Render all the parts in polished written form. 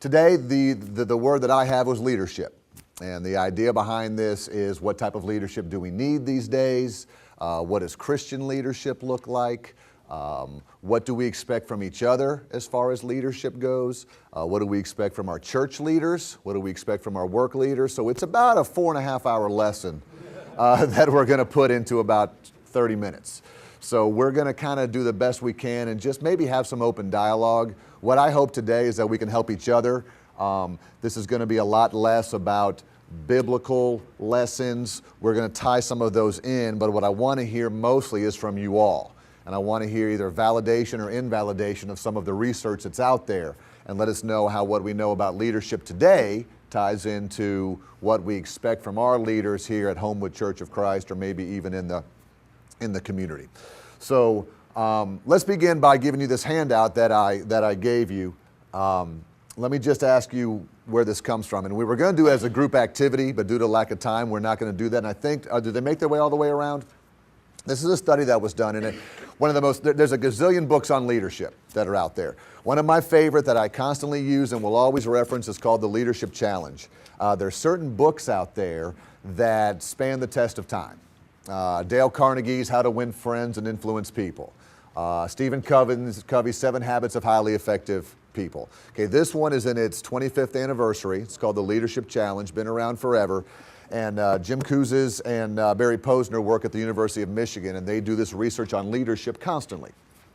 Today, the word that I have was leadership. And the idea behind this is, what type of leadership do we need these days? What does Christian leadership look like? What do we expect from each other as far as leadership goes? What do we expect from our church leaders? What do we expect from our work leaders? So it's about a 4.5-hour lesson that we're going to put into about 30 minutes. So we're going to kind of do the best we can and just maybe have some open dialogue. What I hope today is that we can help each other. This is going to be a lot less about biblical lessons. We're going to tie some of those in, but what I want to hear mostly is from you all. And I want to hear either validation or invalidation of some of the research that's out there, and let us know how what we know about leadership today ties into what we expect from our leaders here at Homewood Church of Christ, or maybe even in the community. So let's begin by giving you this handout that I gave you. Let me just ask you where this comes from. And we were going to do it as a group activity, but due to lack of time, we're not going to do that. And I think, do they make their way all the way around? This is a study that was done, and there's a gazillion books on leadership that are out there. One of my favorite that I constantly use and will always reference is called the Leadership Challenge. There are certain books out there that span the test of time. Dale Carnegie's How to Win Friends and Influence People. Stephen Covey's 7 Habits of Highly Effective People. Okay, this one is in its 25th anniversary. It's called the Leadership Challenge, been around forever. And Jim Kouzes and Barry Posner work at the University of Michigan, and they do this research on leadership constantly.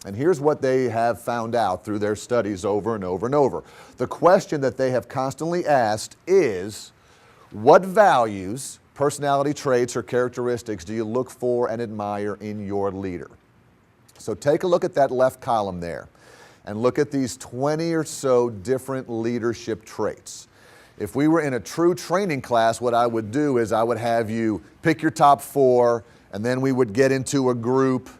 And here's what they have found out through their studies over and over and over. The question that they have constantly asked is, what values, personality traits, or characteristics do you look for and admire in your leader? So take a look at that left column there and look at these 20 or so different leadership traits. If we were in a true training class, what I would do is I would have you pick your top 4, and then we would get into a group,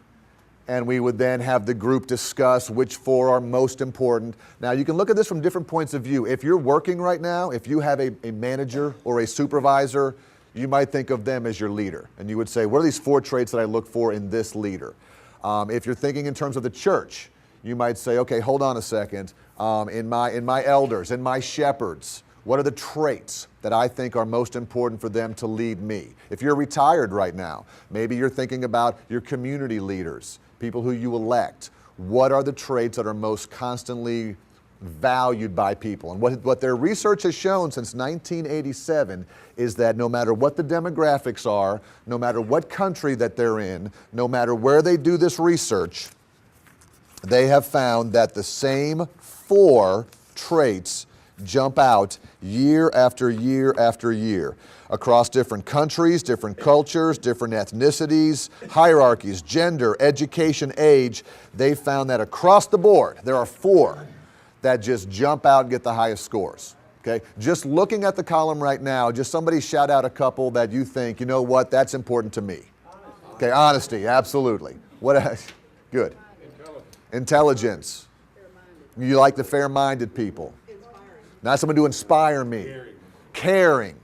and we would then have the group discuss which 4 are most important. Now, you can look at this from different points of view. If you're working right now, if you have a manager or a supervisor, you might think of them as your leader. And you would say, what are these 4 traits that I look for in this leader? If you're thinking in terms of the church, you might say, okay, hold on a second. In my elders, in my shepherds, what are the traits that I think are most important for them to lead me? If you're retired right now, maybe you're thinking about your community leaders, people who you elect. What are the traits that are most constantly valued by people? And what their research has shown since 1987 is that no matter what the demographics are, no matter what country that they're in, no matter where they do this research, they have found that the same 4 traits jump out year after year after year across different countries, different cultures, different ethnicities, hierarchies, gender, education, age. They found that across the board, there are 4 that just jump out and get the highest scores. Okay, just looking at the column right now, just somebody shout out a couple that you think, you know what, that's important to me. Okay, honesty, absolutely. What else? Good. Intelligence. You like the fair-minded people. Not someone to inspire me. Caring.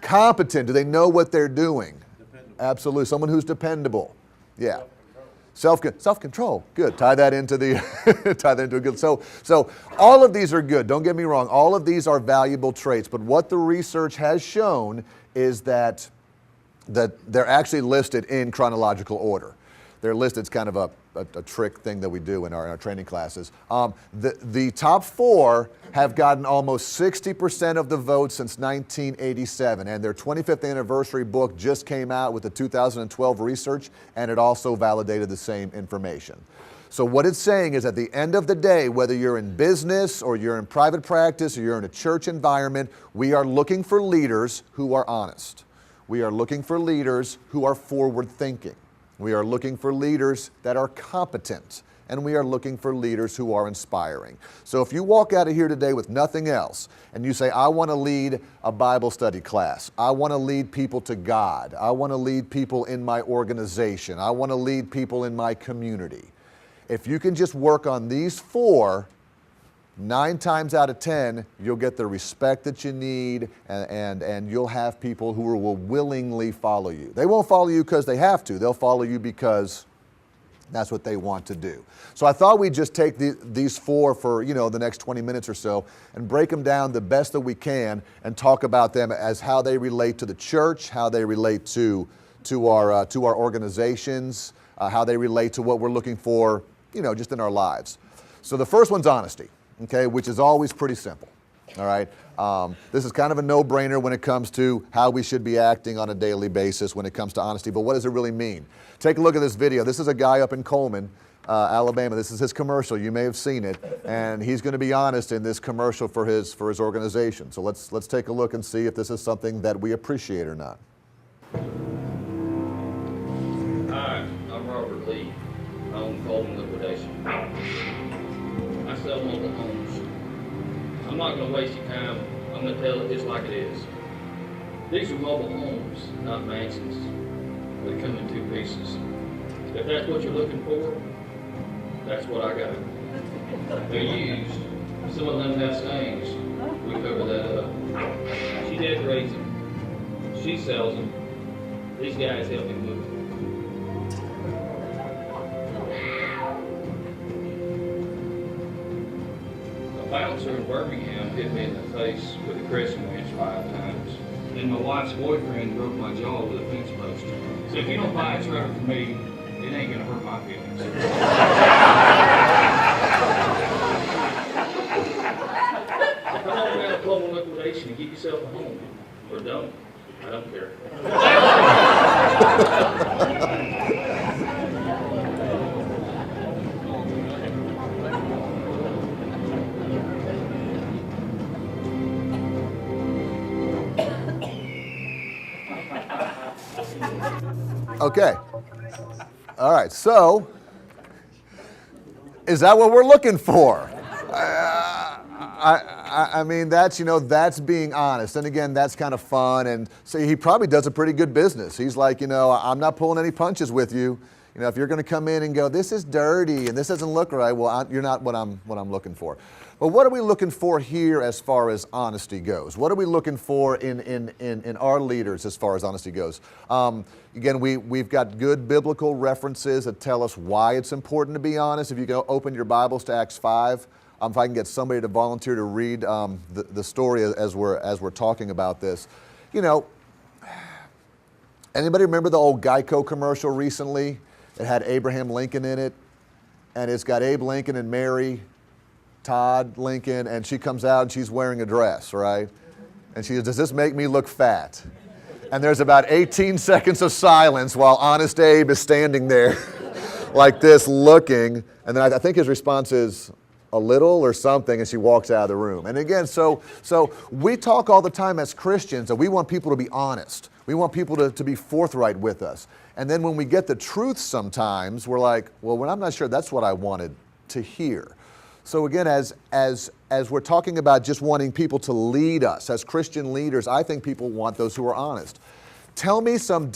Competent. Do they know what they're doing? Absolutely. Someone who's dependable. Yeah. Self-control. Good. Tie that into a good. So all of these are good. Don't get me wrong. All of these are valuable traits. But what the research has shown is that they're actually listed in chronological order. They're listed. It's kind of a trick thing that we do in our training classes. The top 4 have gotten almost 60% of the votes since 1987, and their 25th anniversary book just came out with the 2012 research, and it also validated the same information. So what it's saying is, at the end of the day, whether you're in business or you're in private practice or you're in a church environment, we are looking for leaders who are honest. We are looking for leaders who are forward-thinking. We are looking for leaders that are competent, and we are looking for leaders who are inspiring. So if you walk out of here today with nothing else, and you say, I want to lead a Bible study class, I want to lead people to God, I want to lead people in my organization, I want to lead people in my community. If you can just work on these 4, 9 times out of 10, you'll get the respect that you need, and you'll have people who will willingly follow you. They won't follow you because they have to. They'll follow you because That's what they want to do. So I thought we'd just take these four for the next 20 minutes or so and break them down the best that we can and talk about them as how they relate to the church, how they relate to our organizations, how they relate to what we're looking for, just in our lives. So the first one's honesty, okay, which is always pretty simple. All right. This is kind of a no-brainer when it comes to how we should be acting on a daily basis when it comes to honesty. But what does it really mean? Take a look at this video. This is a guy up in Coleman, Alabama. This is his commercial. You may have seen it, and he's going to be honest in this commercial for his organization. So let's take a look and see if this is something that we appreciate or not. Hi, I'm Robert Lee. I own Coleman Liquidation. I sell mobile homes. I'm not going to waste your time. I'm going to tell it just like it is. These are mobile homes, not mansions. They come in two pieces. If that's what you're looking for, that's what I got. They're used. Some of them have stains. We cover that up. She decorates them. She sells them. These guys help me move them. A bouncer in Birmingham hit me in the face with a crescent wrench 5 times. And my wife's boyfriend broke my jaw with a fence post. So if you don't buy a truck from me, it ain't gonna hurt my feelings. Come on down to Coleman Liquidation and get yourself a home. Or don't. I don't care. Okay. All right. So, is that what we're looking for? I mean, that's being honest. And again, that's kind of fun. And so he probably does a pretty good business. He's like, I'm not pulling any punches with you. If you're going to come in and go, this is dirty and this doesn't look right, well, you're not what I'm looking for. But what are we looking for here as far as honesty goes? What are we looking for in our leaders as far as honesty goes? Again, we've got good biblical references that tell us why it's important to be honest. If you go open your Bibles to Acts 5, if I can get somebody to volunteer to read the story as we're talking about this. Anybody remember the old Geico commercial recently? It had Abraham Lincoln in it, and it's got Abe Lincoln and Mary Todd Lincoln, and she comes out and she's wearing a dress, right? And she says, does this make me look fat? And there's about 18 seconds of silence while Honest Abe is standing there like this looking, and then I think his response is, a little or something, and she walks out of the room. And again, so we talk all the time as Christians that we want people to be honest. We want people to be forthright with us. And then when we get the truth sometimes, we're like, well, I'm not sure that's what I wanted to hear. So again, as we're talking about just wanting people to lead us, as Christian leaders, I think people want those who are honest. Tell me some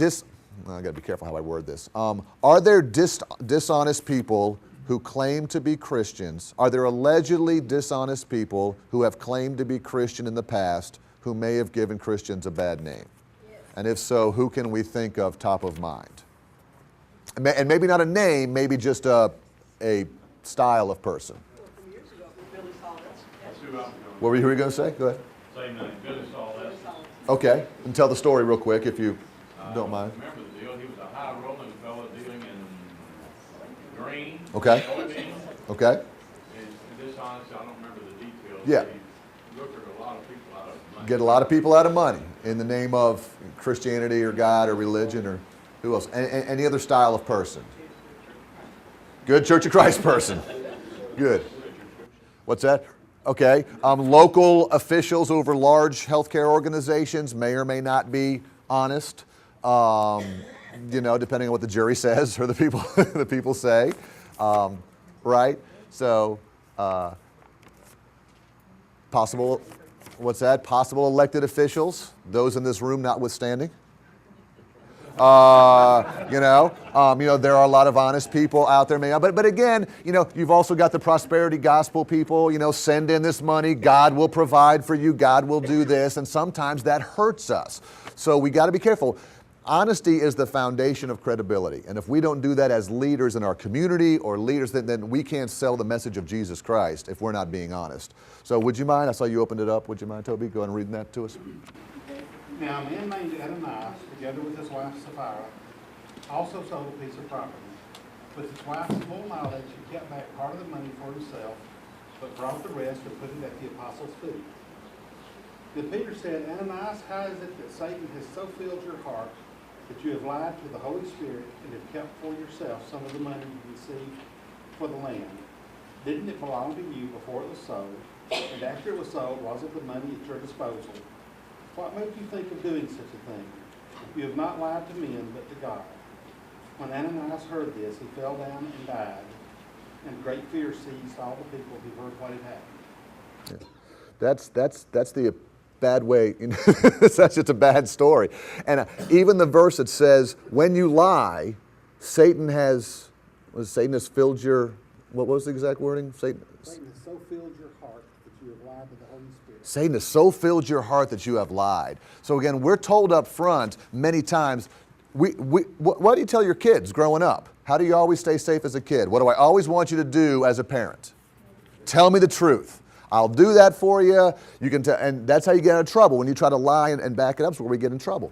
I gotta be careful how I word this. Are there dishonest people who claim to be Christians? Are there allegedly dishonest people who have claimed to be Christian in the past who may have given Christians a bad name? Yes. And if so, who can we think of top of mind? And maybe not a name, maybe just a style of person. From years ago, Billy Saunders. What were you going to say? Go ahead. Same name, Billy Saunders. Okay, and tell the story real quick if you don't mind. Remember the deal? He was a high rolling fellow dealing in green. Okay. Soybeans. Okay. And dishonest, I don't remember the details. Yeah. He lucrated a lot of people out of money. Get a lot of people out of money in the name of Christianity or God or religion or who else? Any other style of person? Good Church of Christ person. Good. What's that? Okay. Local officials over large healthcare organizations may or may not be honest. Depending on what the jury says or the people say, right? So, possible. What's that? Possible elected officials. Those in this room, notwithstanding. There are a lot of honest people out there. But again, you've also got the prosperity gospel people, send in this money, God will provide for you, God will do this, and sometimes that hurts us. So we got to be careful. Honesty is the foundation of credibility. And if we don't do that as leaders in our community or leaders, then we can't sell the message of Jesus Christ if we're not being honest. So would you mind? I saw you opened it up. Would you mind, Toby? Go ahead and read that to us. Now, a man named Ananias, together with his wife Sapphira, also sold a piece of property. With his wife's full knowledge, he kept back part of the money for himself, but brought the rest and put it at the apostles' feet. Then Peter said, Ananias, how is it that Satan has so filled your heart that you have lied to the Holy Spirit and have kept for yourself some of the money you received for the land? Didn't it belong to you before it was sold? And after it was sold, wasn't the money at your disposal? What made you think of doing such a thing? You have not lied to men, but to God. When Ananias heard this, he fell down and died, and great fear seized all the people who heard what had happened. That's the bad way. That's just a bad story. And even the verse that says, when you lie, Satan has filled your, what was the exact wording? Satan has so filled your heart that you have lied to the Holy Spirit. Satan has so filled your heart that you have lied. So again, we're told up front many times, what do you tell your kids growing up? How do you always stay safe as a kid? What do I always want you to do as a parent? Tell me the truth. I'll do that for you. You can and that's how you get out of trouble. When you try to lie and back it up, is where we get in trouble.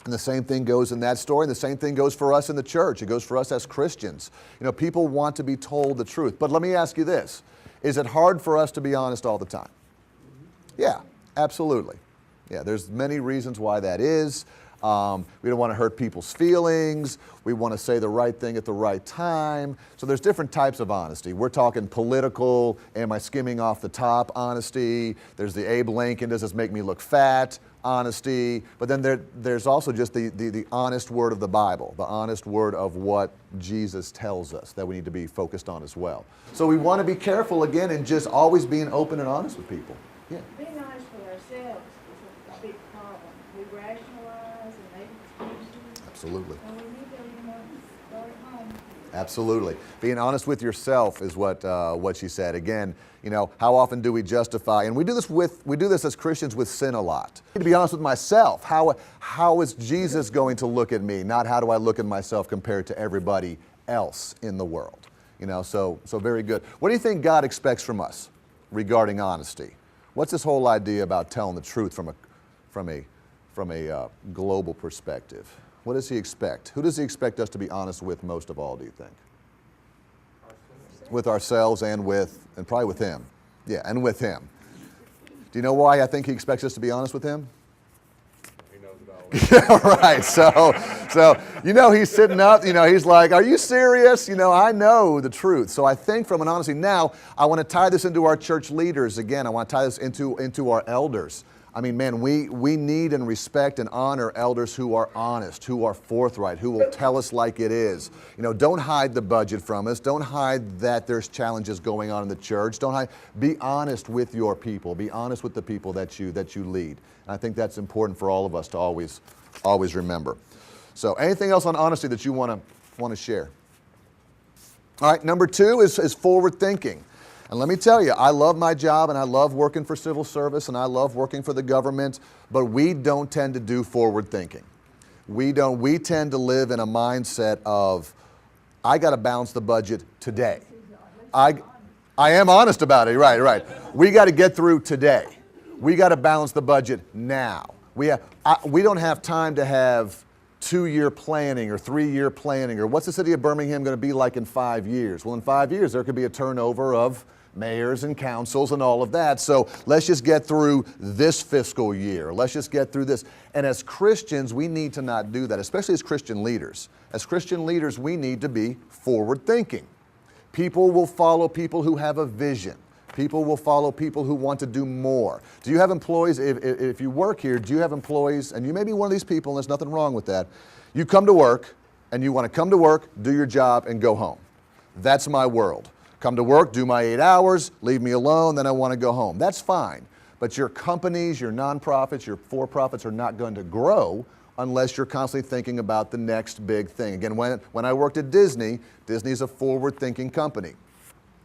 And the same thing goes in that story, and the same thing goes for us in the church. It goes for us as Christians. You know, people want to be told the truth. But let me ask you this. Is it hard for us to be honest all the time? Yeah, absolutely. Yeah, there's many reasons why that is. We don't want to hurt people's feelings. We want to say the right thing at the right time. So there's different types of honesty. We're talking political, am I skimming off the top honesty. There's the Abe Lincoln, does this make me look fat honesty. But then there's also just the honest word of the Bible, the honest word of what Jesus tells us that we need to be focused on as well. So we want to be careful again and just always being open and honest with people. Yeah. Being honest with ourselves is a big problem. We rationalize and make excuses. Absolutely. And we need to, start at home. Absolutely. Being honest with yourself is what she said. Again, how often do we justify? And we do this as Christians with sin a lot. To be honest with myself, how is Jesus going to look at me? Not how do I look at myself compared to everybody else in the world. So very good. What do you think God expects from us regarding honesty? What's this whole idea about telling the truth from a global perspective? What does he expect? Who does he expect us to be honest with most of all, do you think? With ourselves and probably with him. Yeah, and with him. Do you know why I think he expects us to be honest with him? He knows it all. Yeah, right. So he's sitting up, he's like, are you serious? I know the truth. So I think from an honesty, now I want to tie this into our church leaders again. I want to tie this into our elders. I mean, man, we need and respect and honor elders who are honest, who are forthright, who will tell us like it is. Don't hide the budget from us. Don't hide that there's challenges going on in the church. Don't hide. Be honest with your people. Be honest with the people that you lead. And I think that's important for all of us to always remember. So, anything else on honesty that you want to share? All right, number 2 is forward thinking. And let me tell you, I love my job and I love working for civil service and I love working for the government, but we don't tend to do forward thinking. We tend to live in a mindset of, I got to balance the budget today. I am honest about it, right. We got to get through today. We got to balance the budget now. We don't have time to have 2-year planning or 3-year planning, or what's the city of Birmingham going to be like in 5 years? Well, in 5 years, there could be a turnover of mayors and councils and all of that. So let's just get through this fiscal year. Let's just get through this. And as Christians, we need to not do that, especially as Christian leaders. As Christian leaders, we need to be forward thinking. People will follow people who have a vision. People will follow people who want to do more. Do you have employees, if you work here, do you have employees, and you may be one of these people, and there's nothing wrong with that. You come to work, and you want to come to work, do your job, and go home. That's my world. Come to work, do my 8 hours, leave me alone, then I want to go home. That's fine. But your companies, your nonprofits, your for-profits are not going to grow unless you're constantly thinking about the next big thing. Again, when I worked at Disney, Disney's a forward-thinking company.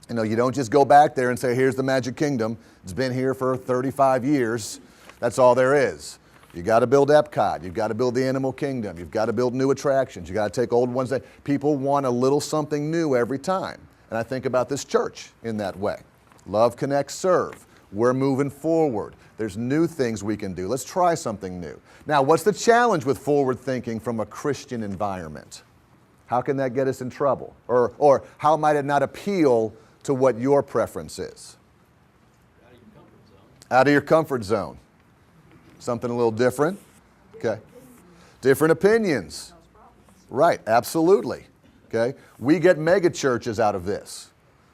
You don't just go back there and say, here's the Magic Kingdom. It's been here for 35 years. That's all there is. You got to build Epcot. You've got to build the Animal Kingdom. You've got to build new attractions. You got to take old ones. That people want a little something new every time. And I think about this church in that way. Love, connect, serve. We're moving forward. There's new things we can do. Let's try something new. Now, what's the challenge with forward thinking from a Christian environment? How can that get us in trouble? Or how might it not appeal to what your preference is? Out of your comfort zone. Something a little different. Okay. Different opinions. Right, absolutely. Okay. We get mega churches out of this.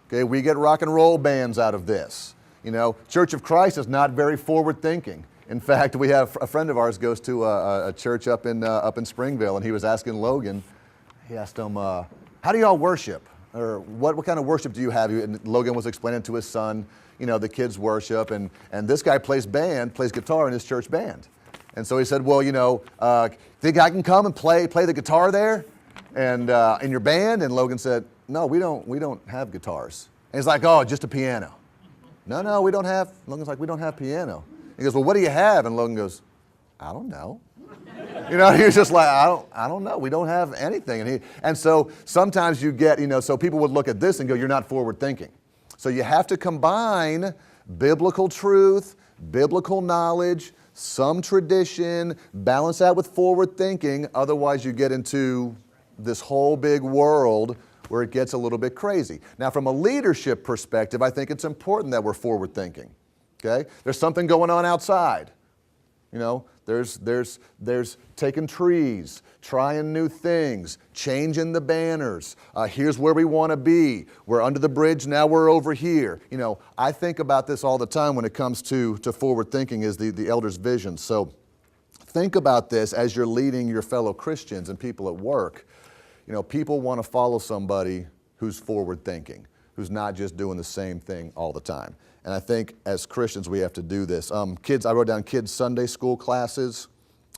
Okay, we get rock and roll bands out of this. You know, Church of Christ is not very forward thinking. In fact, we have a friend of ours goes to a church up in Springville, and he was asking Logan, he asked him, how do y'all worship? Or what kind of worship do you have? And Logan was explaining to his son, you know, the kids worship, and this guy plays guitar in his church band. And so he said, well, you know, think I can come and play the guitar there and in your band? And Logan said, no, we don't have guitars. And he's like, oh, just a piano. No, we don't have. Logan's like, we don't have piano. He goes, well, what do you have? And Logan goes, I don't know. You know, he was just like, I don't know. We don't have anything. And so sometimes you get, you know, so people would look at this and go, you're not forward thinking. So you have to combine biblical truth, biblical knowledge, some tradition, balance that with forward thinking. Otherwise you get into this whole big world where it gets a little bit crazy. Now, from a leadership perspective, I think it's important that we're forward thinking. Okay? There's something going on outside. You know, there's taking trees, trying new things, changing the banners. Here's where we want to be. We're under the bridge, now we're over here. You know, I think about this all the time when it comes to forward thinking is the elder's vision. So think about this as you're leading your fellow Christians and people at work. You know, people want to follow somebody who's forward thinking, who's not just doing the same thing all the time. And I think as Christians we have to do this. Kids, I wrote down kids' Sunday school classes.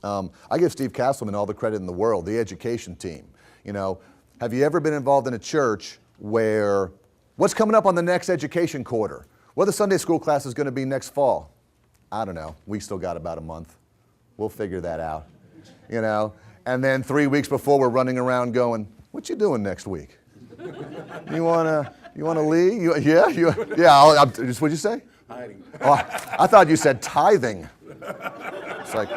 I give Steve Castleman all the credit in the world, the education team. You know, have you ever been involved in a church where, what's coming up on the next education quarter? What the Sunday school class is going to be next fall? I don't know. We still got about a month. We'll figure that out. You know? And then 3 weeks before, we're running around going, what you doing next week? You wanna leave? What'd you say? Hiding. Oh, I thought you said tithing. It's like,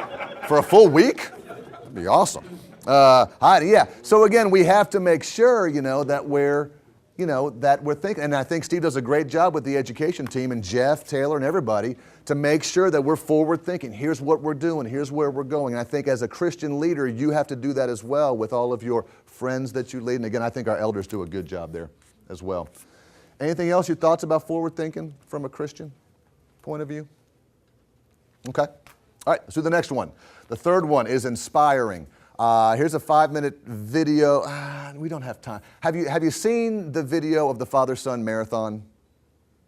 for a full week? That'd be awesome. Hiding, yeah. So again, we have to make sure, you know, that we're thinking. And I think Steve does a great job with the education team, and Jeff, Taylor, and everybody, to make sure that we're forward thinking. Here's what we're doing. Here's where we're going. And I think as a Christian leader, you have to do that as well with all of your friends that you lead. And again, I think our elders do a good job there as well. Anything else, your thoughts about forward thinking from a Christian point of view? Okay. All right, let's do the next one. The third one is inspiring. Here's a 5-minute video. We don't have time. Have you seen the video of the Father-Son Marathon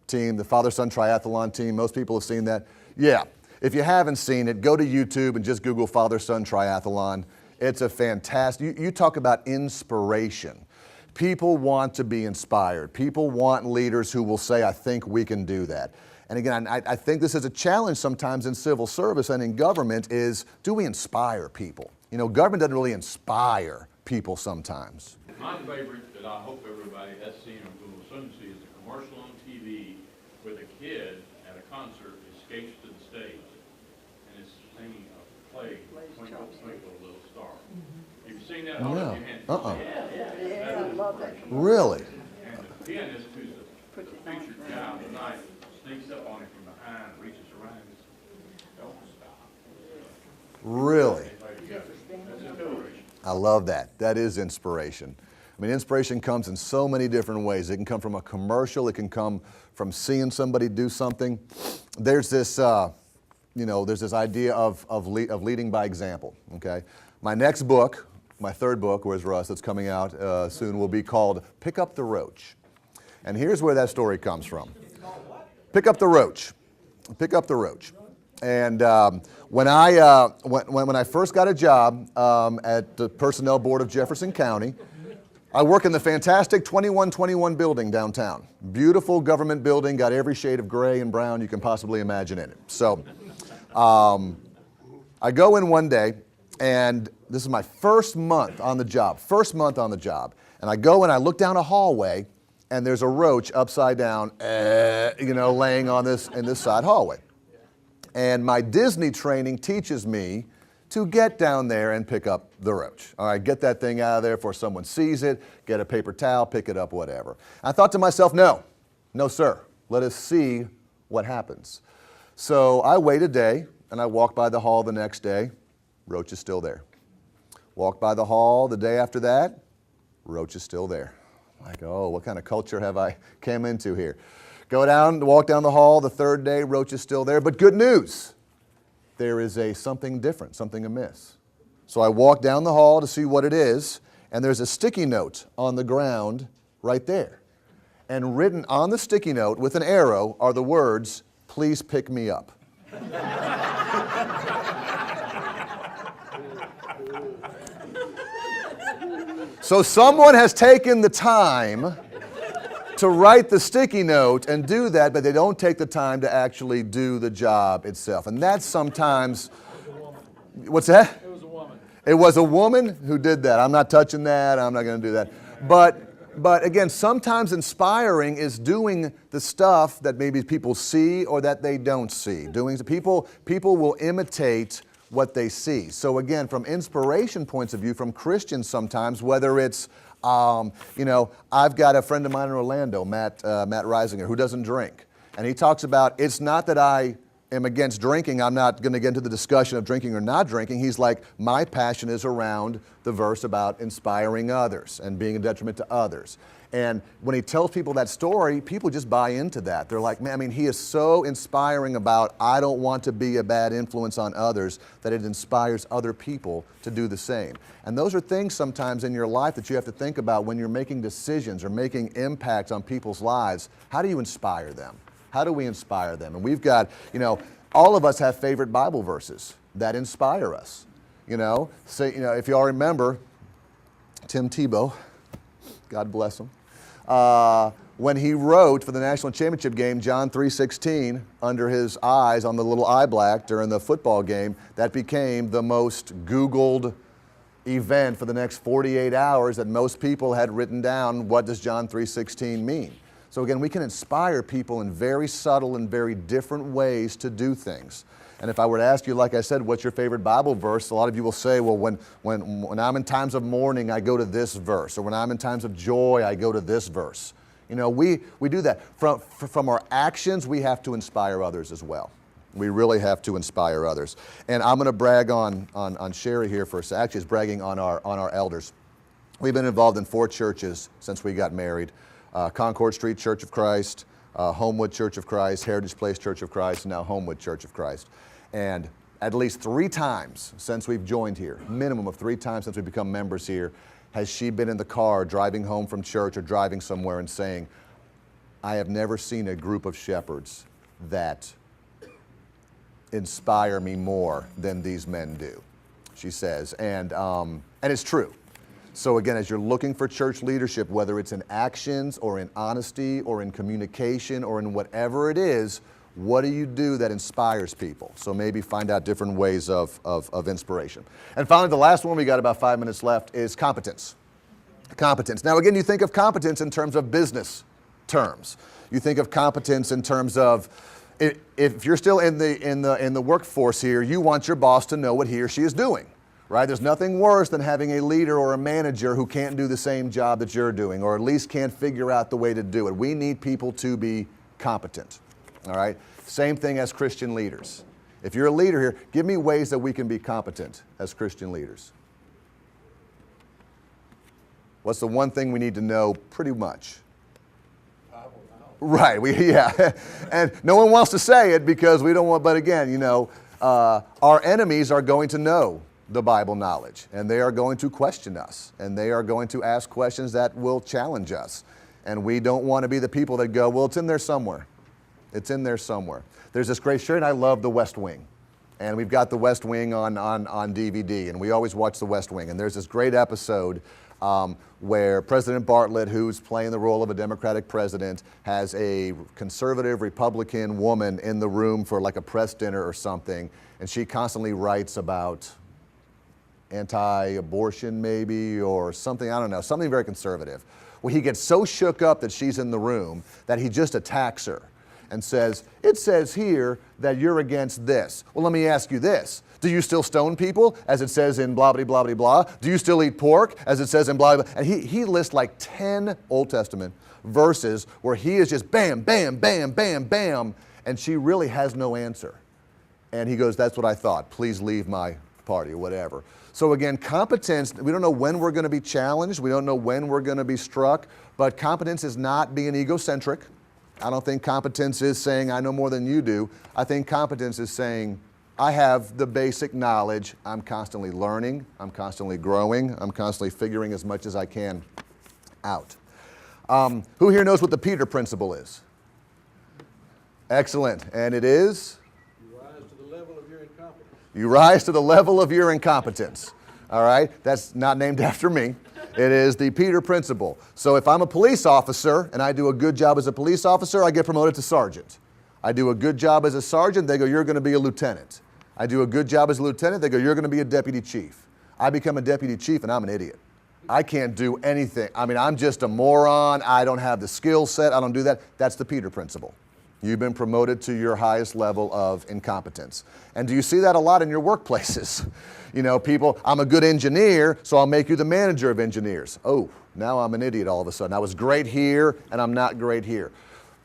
team, the Father-Son Triathlon team? Most people have seen that. Yeah. If you haven't seen it, go to YouTube and just Google Father-Son Triathlon. It's a fantastic, you talk about inspiration. People want to be inspired. People want leaders who will say, I think we can do that. And again, I think this is a challenge sometimes in civil service and in government is, do we inspire people? You know, government doesn't really inspire people sometimes. My favorite that I hope everybody has seen or will soon see is the commercial on TV where the kid at a concert escapes to the stage and is singing a play, Twinkle, Twinkle, Little Star. Have you seen that? No. Hold up your hand. Yeah, I love that. Really? And the pianist, who's the featured guy tonight, sneaks up on him from behind, reaches around and says, don't stop. Really? That's inspiration. I love that. That is inspiration. I mean, inspiration comes in so many different ways. It can come from a commercial. It can come from seeing somebody do something. There's this, there's this idea of leading by example, okay? My next book, my third book, Where's Russ, that's coming out soon, will be called Pick Up the Roach. And here's where that story comes from. Pick Up the Roach. Pick Up the Roach. And when I first got a job at the Personnel Board of Jefferson County, I work in the fantastic 2121 building downtown. Beautiful government building, got every shade of gray and brown you can possibly imagine in it. So I go in one day, and this is my first month on the job, And I go and I look down a hallway, and there's a roach upside down, laying on in this side hallway. And my Disney training teaches me to get down there and pick up the roach. All right, get that thing out of there before someone sees it, get a paper towel, pick it up, whatever. I thought to myself, no, sir, let us see what happens. So I wait a day, and I walk by the hall the next day, roach is still there. Walk by the hall the day after that, roach is still there. Like, oh, what kind of culture have I came into here? Walk down the hall the third day, roach is still there, but good news. There is something different, something amiss. So I walk down the hall to see what it is, and there's a sticky note on the ground right there. And written on the sticky note with an arrow are the words, "Please pick me up." So someone has taken the time to write the sticky note and do that, but they don't take the time to actually do the job itself. And that's sometimes, what's that? It was a woman. It was a woman who did that. I'm not touching that. I'm not going to do that. But again, sometimes inspiring is doing the stuff that maybe people see or that they don't see. People will imitate what they see. So again, from inspiration points of view, from Christians sometimes, whether it's I've got a friend of mine in Orlando, Matt Reisinger, who doesn't drink. And he talks about, it's not that I am against drinking. I'm not going to get into the discussion of drinking or not drinking. He's like, my passion is around the verse about inspiring others and being a detriment to others. And when he tells people that story, people just buy into that. They're like, man, he is so inspiring about, I don't want to be a bad influence on others, that it inspires other people to do the same. And those are things sometimes in your life that you have to think about when you're making decisions or making impacts on people's lives. How do you inspire them? How do we inspire them? And we've got, all of us have favorite Bible verses that inspire us. If you all remember, Tim Tebow, God bless him, when he wrote for the national championship game, John 3:16, under his eyes on the little eye black during the football game, that became the most Googled event for the next 48 hours that most people had written down, what does John 3:16 mean? So again, we can inspire people in very subtle and very different ways to do things. And if I were to ask you, like I said, what's your favorite Bible verse? A lot of you will say, well, when I'm in times of mourning, I go to this verse. Or when I'm in times of joy, I go to this verse. We do that. From our actions, we have to inspire others as well. We really have to inspire others. And I'm going to brag on Sherry here for a second. Actually, it's bragging on our elders. We've been involved in 4 churches since we got married. Concord Street Church of Christ, Homewood Church of Christ, Heritage Place Church of Christ, and now Homewood Church of Christ. And at least 3 times since we've joined here, minimum of 3 times since we've become members here, has she been in the car driving home from church or driving somewhere and saying, I have never seen a group of shepherds that inspire me more than these men do, she says. And it's true. So again, as you're looking for church leadership, whether it's in actions or in honesty or in communication or in whatever it is, what do you do that inspires people? So maybe find out different ways of inspiration. And finally, the last one, we got about 5 minutes left, is competence. Competence. Now again, you think of competence in terms of business terms. You think of competence in terms of, if you're still in the workforce here, you want your boss to know what he or she is doing. Right? There's nothing worse than having a leader or a manager who can't do the same job that you're doing, or at least can't figure out the way to do it. We need people to be competent. All right? Same thing as Christian leaders. If you're a leader here, give me ways that we can be competent as Christian leaders. What's the one thing we need to know pretty much? Right, and no one wants to say it because we don't want, but again, our enemies are going to know the Bible knowledge, and they are going to question us, and they are going to ask questions that will challenge us. And we don't want to be the people that go, well, it's in there somewhere. It's in there somewhere. There's this great show, and I love The West Wing. And we've got The West Wing on DVD, and we always watch The West Wing. And there's this great episode where President Bartlett, who's playing the role of a Democratic president, has a conservative Republican woman in the room for like a press dinner or something, and she constantly writes about anti-abortion maybe, or something, I don't know, something very conservative. Well, he gets so shook up that she's in the room that he just attacks her and says, it says here that you're against this. Well, let me ask you this. Do you still stone people, as it says in blah, blah, blah, blah, blah? Do you still eat pork, as it says in blah, blah, blah? And he lists like 10 Old Testament verses where he is just bam, bam, bam, bam, bam, and she really has no answer. And he goes, that's what I thought. Please leave my party, or whatever. So again, competence, we don't know when we're going to be challenged. We don't know when we're going to be struck. But competence is not being egocentric. I don't think competence is saying, I know more than you do. I think competence is saying, I have the basic knowledge. I'm constantly learning. I'm constantly growing. I'm constantly figuring as much as I can out. Who here knows what the Peter Principle is? Excellent. And it is? You rise to the level of your incompetence. You rise to the level of your incompetence. All right? That's not named after me. It is the Peter Principle. So if I'm a police officer and I do a good job as a police officer, I get promoted to sergeant. I do a good job as a sergeant, they go, you're going to be a lieutenant. I do a good job as a lieutenant, they go, you're going to be a deputy chief. I become a deputy chief and I'm an idiot. I can't do anything. I mean, I'm just a moron. I don't have the skill set. I don't do that. That's the Peter Principle. You've been promoted to your highest level of incompetence. And do you see that a lot in your workplaces? You know, people, I'm a good engineer, so I'll make you the manager of engineers. Oh, now I'm an idiot all of a sudden. I was great here, and I'm not great here.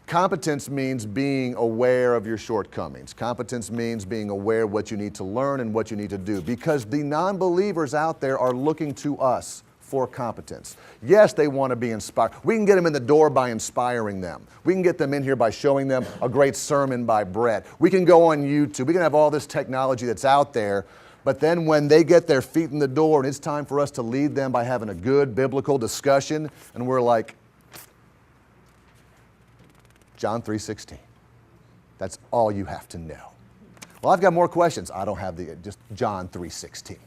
Competence means being aware of your shortcomings. Competence means being aware of what you need to learn and what you need to do, because the non-believers out there are looking to us for competence. Yes, they want to be inspired. We can get them in the door by inspiring them. We can get them in here by showing them a great sermon by Brett. We can go on YouTube. We can have all this technology that's out there, but then when they get their feet in the door and it's time for us to lead them by having a good biblical discussion, and we're like, John 3:16. That's all you have to know. Well, I've got more questions. I don't have just John 3:16.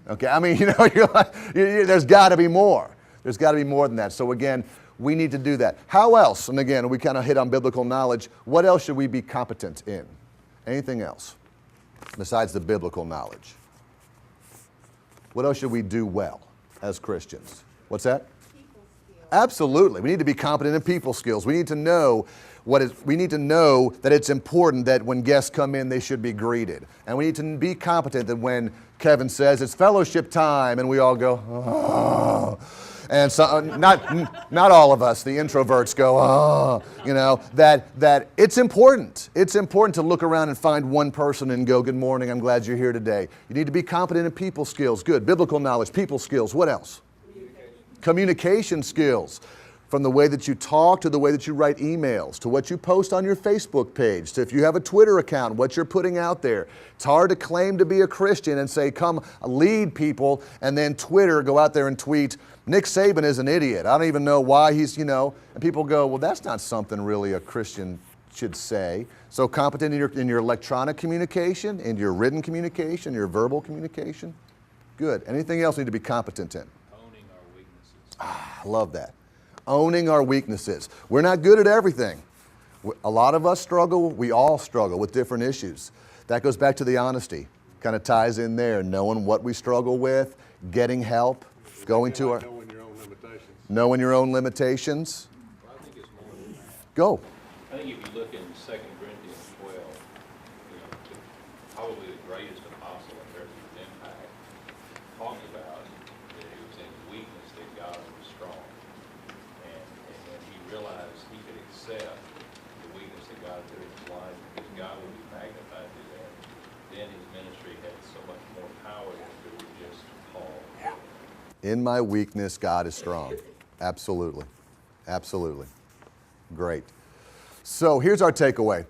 Okay, I mean, you know, you're like, there's got to be more. There's got to be more than that. So again, we need to do that. How else? And again, we kind of hit on biblical knowledge. What else should we be competent in? Anything else besides the biblical knowledge? What else should we do well as Christians? What's that? People skills. Absolutely. We need to be competent in people skills. We need to know we need to know that it's important that when guests come in, they should be greeted. And we need to be competent that when Kevin says it's fellowship time and we all go, oh. And so, not all of us, the introverts go, oh, you know, that it's important. It's important to look around and find one person and go, good morning, I'm glad you're here today. You need to be competent in people skills. Good. Biblical knowledge, people skills. What else? Communication skills. From the way that you talk to the way that you write emails, to what you post on your Facebook page, to if you have a Twitter account, what you're putting out there. It's hard to claim to be a Christian and say, come lead people, and then Twitter, go out there and tweet, Nick Saban is an idiot. I don't even know why he's, you know, and people go, well, that's not something really a Christian should say. So competent in your electronic communication, in your written communication, your verbal communication. Good. Anything else you need to be competent in? Owning our weaknesses. I love that. Owning our weaknesses. We're not good at everything. A lot of us struggle, we all struggle with different issues. That goes back to the honesty. Kind of ties in there, knowing what we struggle with, getting help, going to our... Knowing your own limitations. Knowing your own limitations. Well, I think it's more than that. Go. I think if you look in 2 Corinthians 12, you know, probably the greatest apostle in terms of impact, talks about that it was in weakness that God was strong. And when he realized he could accept the weakness that God put in his life, because God would be magnified through that, then his ministry had so much more power than if it were just Paul. In my weakness, God is strong. Absolutely. Absolutely. Great. So here's our takeaway.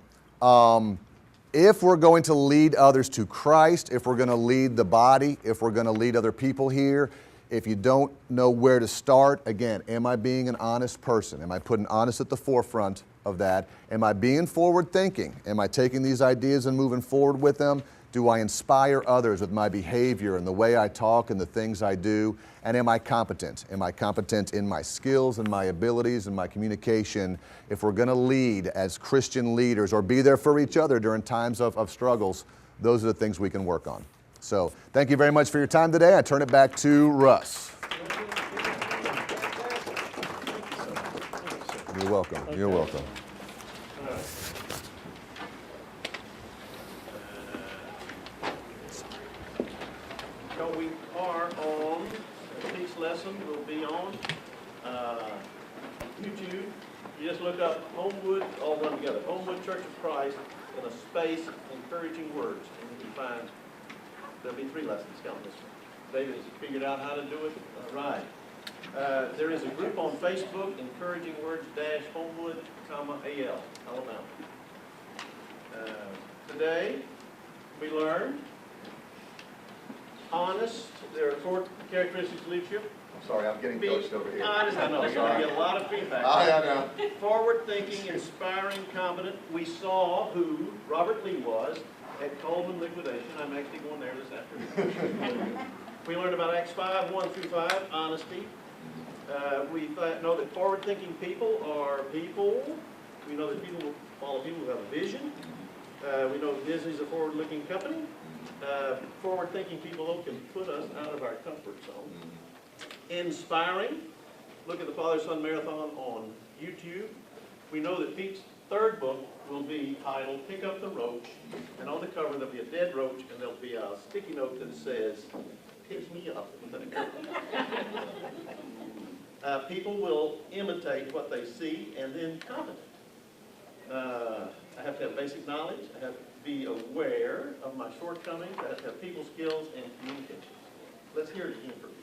If we're going to lead others to Christ, if we're going to lead the body, if we're going to lead other people here, if you don't know where to start, again, am I being an honest person? Am I putting honest at the forefront of that? Am I being forward thinking? Am I taking these ideas and moving forward with them? Do I inspire others with my behavior and the way I talk and the things I do? And am I competent? Am I competent in my skills and my abilities and my communication? If we're going to lead as Christian leaders or be there for each other during times of struggles, those are the things we can work on. So thank you very much for your time today. I turn it back to Russ. You're welcome. You're welcome. So we are on, each lesson will be on YouTube. You just look up Homewood, all one together, Homewood Church of Christ, in a space, encouraging words. And you can find, there'll be 3 lessons, count this one. David has figured out how to do it right. There is a group on Facebook, Encouraging Words Homewood, AL, Alabama. Today, we learned honest. There are 4 characteristics of leadership. I'm sorry, I'm getting coached over here. Honest, I know, you're going to get a lot of feedback. I know. Forward-thinking, inspiring, competent. We saw who Robert Lee was at Coleman Liquidation. I'm actually going there this afternoon. We learned about Acts 5, 1 through 5, honesty. We know that forward-thinking people are people. We know that people will follow people who have a vision. We know Disney's a forward-looking company. Forward-thinking people, though, can put us out of our comfort zone. Inspiring. Look at the Father-Son Marathon on YouTube. We know that Pete's 3rd book will be titled Pick Up the Roach. And on the cover, there'll be a dead roach, and there'll be a sticky note that says, "Pick me up." People will imitate what they see and then comment. I have to have basic knowledge. I have to be aware of my shortcomings. I have to have people skills and communication. Let's hear it again for Pete.